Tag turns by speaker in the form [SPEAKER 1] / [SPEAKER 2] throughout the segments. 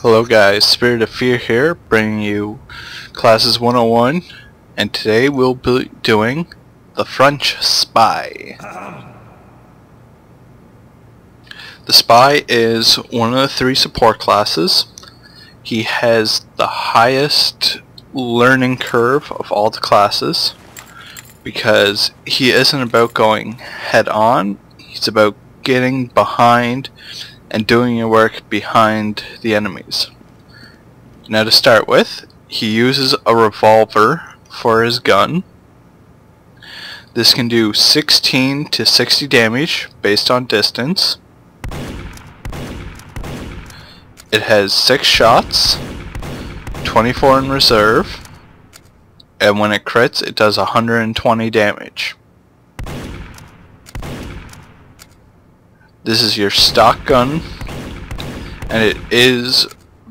[SPEAKER 1] Hello guys, Spirit of Fear here, bringing you Classes 101, and today we'll be doing the French Spy. The Spy is one of the 3 support classes. He has the highest learning curve of all the classes, because he isn't about going head on, he's about getting behind and doing your work behind the enemies. Now to start with, he uses a revolver for his gun. This can do 16 to 60 damage based on distance. It has 6 shots, 24 in reserve, and when it crits it does 120 damage. This is your stock gun, and it is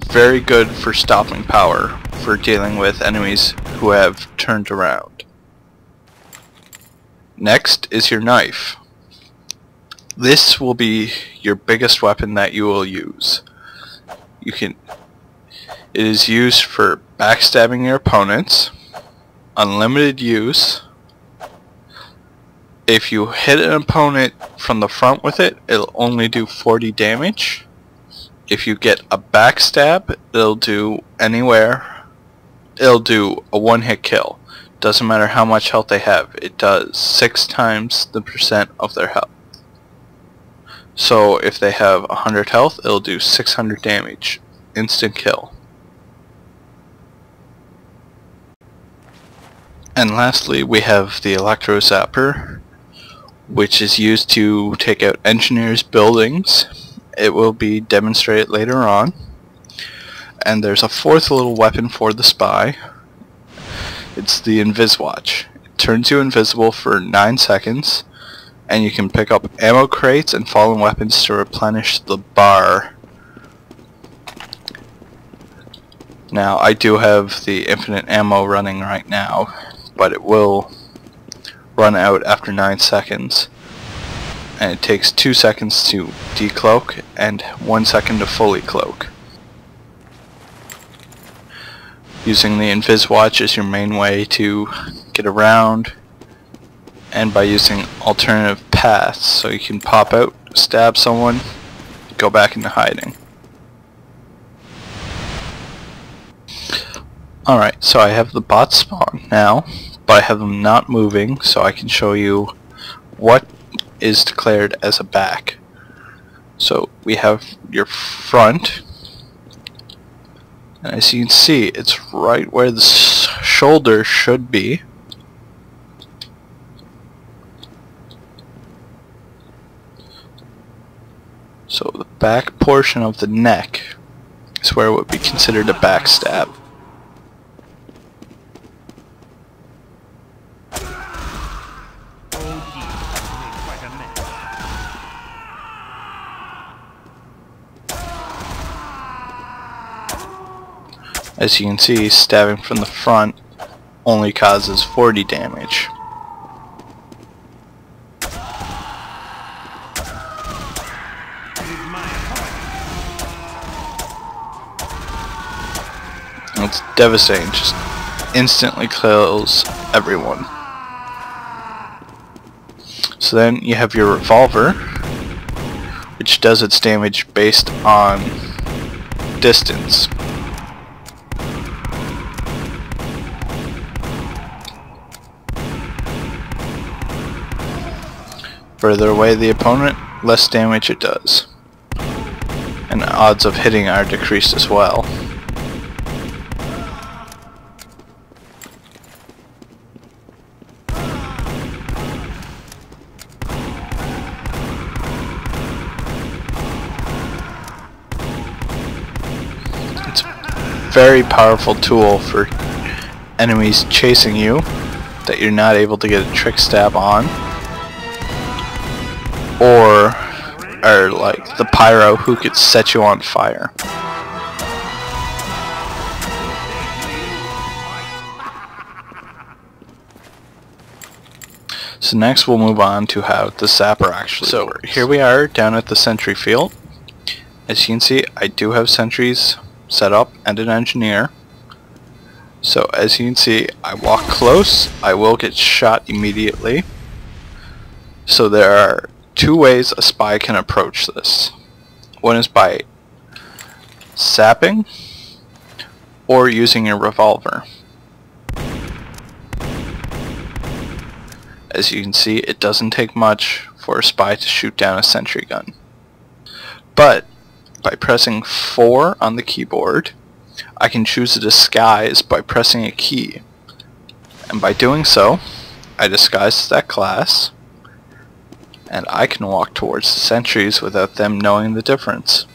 [SPEAKER 1] very good for stopping power for dealing with enemies who have turned around. Next is your knife. This will be your biggest weapon that you will use. It is used for backstabbing your opponents, unlimited use. If you hit an opponent from the front with it, it'll only do 40 damage. If you get a backstab, it'll do anywhere. It'll do a one-hit kill. Doesn't matter how much health they have. It does 6 times the percent of their health. So if they have 100 health, it'll do 600 damage. Instant kill. And lastly, we have the Electro Zapper, which is used to take out engineers' buildings. It will be demonstrated later on. And there's a 4th little weapon for the spy. It's the Inviswatch. It turns you invisible for 9 seconds, and you can pick up ammo crates and fallen weapons to replenish the bar. Now, I do have the infinite ammo running right now, but it will run out after 9 seconds, and it takes 2 seconds to decloak and 1 second to fully cloak. Using the Inviswatch is your main way to get around, and by using alternative paths, so you can pop out, stab someone, go back into hiding. Alright, so I have the bots spawn now, but I have them not moving, so I can show you what is declared as a back. So we have your front, and as you can see, it's right where the shoulder should be. So the back portion of the neck is where it would be considered a backstab. As you can see, stabbing from the front only causes 40 damage. It's devastating, just instantly kills everyone. So then you have your revolver, which does its damage based on distance. Further away the opponent, less damage it does. And the odds of hitting are decreased as well. It's a very powerful tool for enemies chasing you that you're not able to get a trick stab on. Or like the pyro who could set you on fire. So next we'll move on to how the zapper actually works. Here we are down at the sentry field. As you can see, I do have sentries set up and an engineer. So as you can see, I walk close, I will get shot immediately. So there are two ways a spy can approach this. One is by sapping or using a revolver. As you can see, it doesn't take much for a spy to shoot down a sentry gun. But by pressing 4 on the keyboard, I can choose a disguise by pressing a key. And by doing so, I disguise that class, and I can walk towards the sentries without them knowing the difference.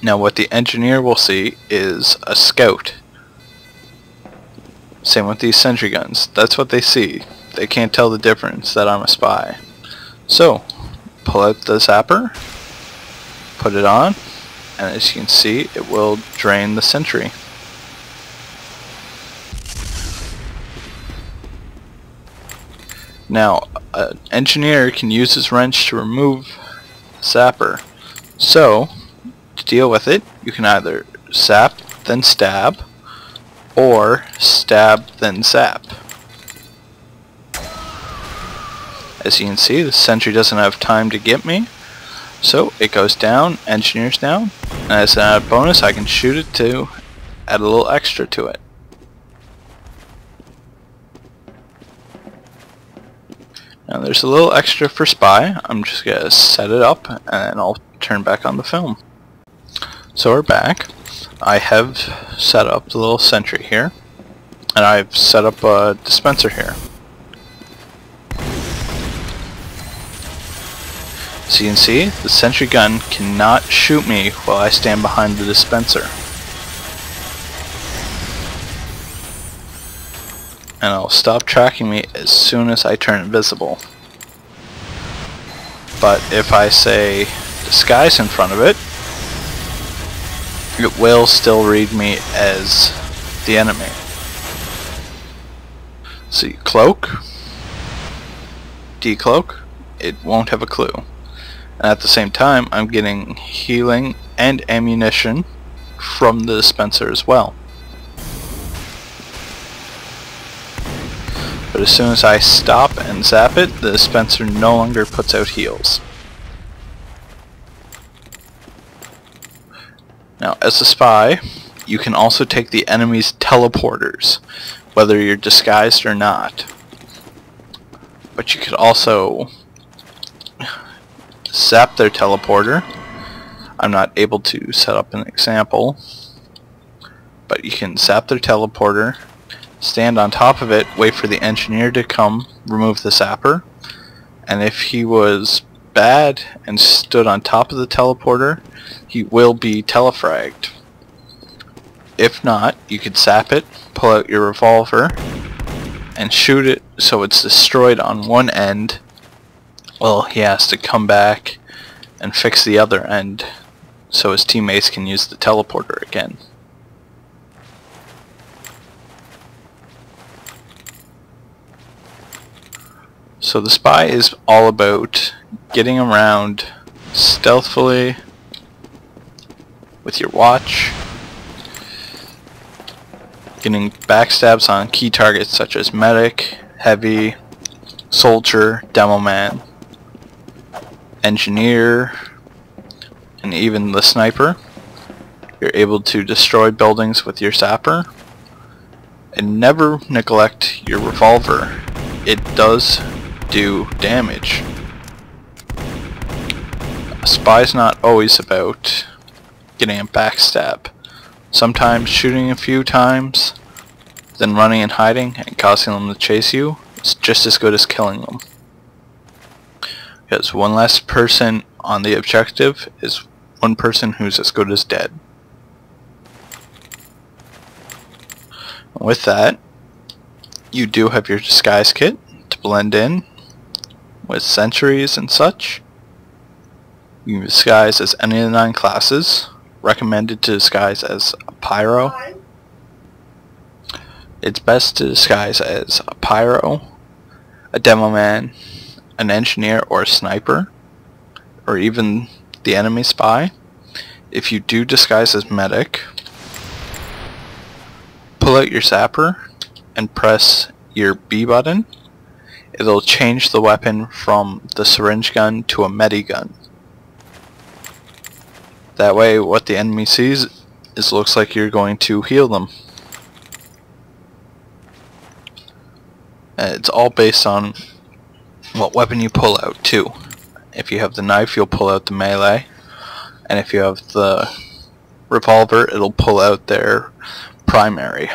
[SPEAKER 1] Now what the engineer will see is a scout. Same with these sentry guns. That's what they see. They can't tell the difference that I'm a spy. So, pull out the zapper, put it on, and as you can see, it will drain the sentry. Now, an engineer can use his wrench to remove the zapper. So, to deal with it, you can either zap, then stab, or stab, then zap. As you can see, the sentry doesn't have time to get me, so it goes down, engineer's down, and as an added bonus, I can shoot it to add a little extra to it. Now there's a little extra for spy. I'm just going to set it up and then I'll turn back on the film. So we're back. I have set up the little sentry here, and I've set up a dispenser here. So you can see, the sentry gun cannot shoot me while I stand behind the dispenser. And it'll stop tracking me as soon as I turn invisible. But if I say disguise in front of it, it will still read me as the enemy. So you cloak, decloak, it won't have a clue. And at the same time, I'm getting healing and ammunition from the dispenser as well. But as soon as I stop and zap it, the dispenser no longer puts out heals. Now, as a spy, you can also take the enemy's teleporters, whether you're disguised or not. But you could also zap their teleporter. I'm not able to set up an example, but you can zap their teleporter, stand on top of it, wait for the engineer to come, remove the zapper, and if he was bad and stood on top of the teleporter, he will be telefragged. If not, you could zap it, pull out your revolver, and shoot it so it's destroyed on one end. Well, he has to come back and fix the other end so his teammates can use the teleporter again. So the spy is all about getting around stealthily with your watch, getting backstabs on key targets such as medic, heavy, soldier, demo man, engineer, and even the sniper. You're able to destroy buildings with your zapper, and never neglect your revolver. It does do damage. A spy's not always about getting a backstab. Sometimes shooting a few times, then running and hiding and causing them to chase you is just as good as killing them. Because one less person on the objective is one person who's as good as dead. With that, you do have your disguise kit to blend in with sentries and such. You can disguise as any of the 9 classes. Recommended to disguise as a pyro. It's best to disguise as a pyro, a demo man, an engineer or a sniper, or even the enemy spy. If you do disguise as medic, pull out your zapper and press your B button. It'll change the weapon from the syringe gun to a medi gun. That way what the enemy sees is looks like you're going to heal them. It's all based on what weapon you pull out too. If you have the knife, you'll pull out the melee, and if you have the revolver, it'll pull out their primary.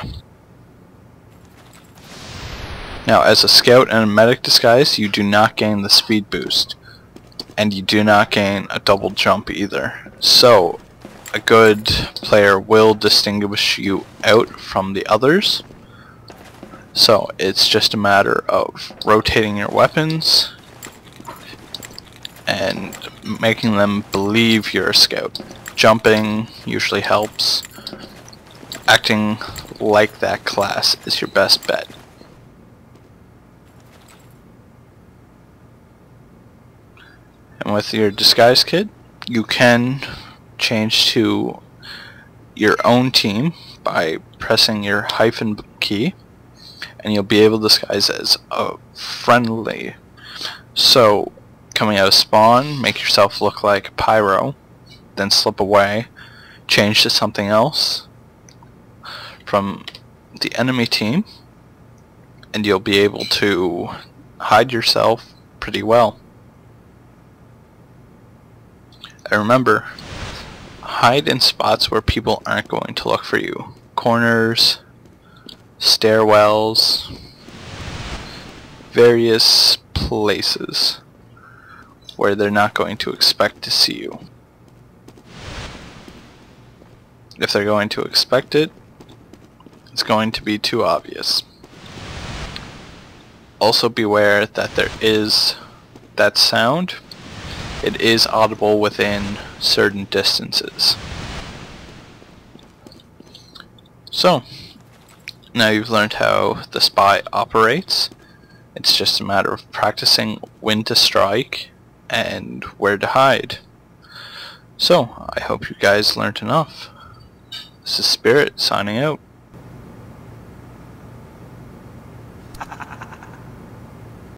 [SPEAKER 1] Now, as a scout and a medic disguise, you do not gain the speed boost, and you do not gain a double jump either. So, a good player will distinguish you out from the others. So, it's just a matter of rotating your weapons and making them believe you're a scout. Jumping usually helps. Acting like that class is your best bet. And with your disguise kit, you can change to your own team by pressing your hyphen key, and you'll be able to disguise as a friendly. So, coming out of spawn, make yourself look like Pyro, then slip away, change to something else from the enemy team, and you'll be able to hide yourself pretty well. And remember, hide in spots where people aren't going to look for you. Corners, stairwells, various places where they're not going to expect to see you. If they're going to expect it, it's going to be too obvious. Also beware that there is that sound. It is audible within certain distances. So, now you've learned how the spy operates. It's just a matter of practicing when to strike and where to hide. So, I hope you guys learned enough. This is Spirit signing out.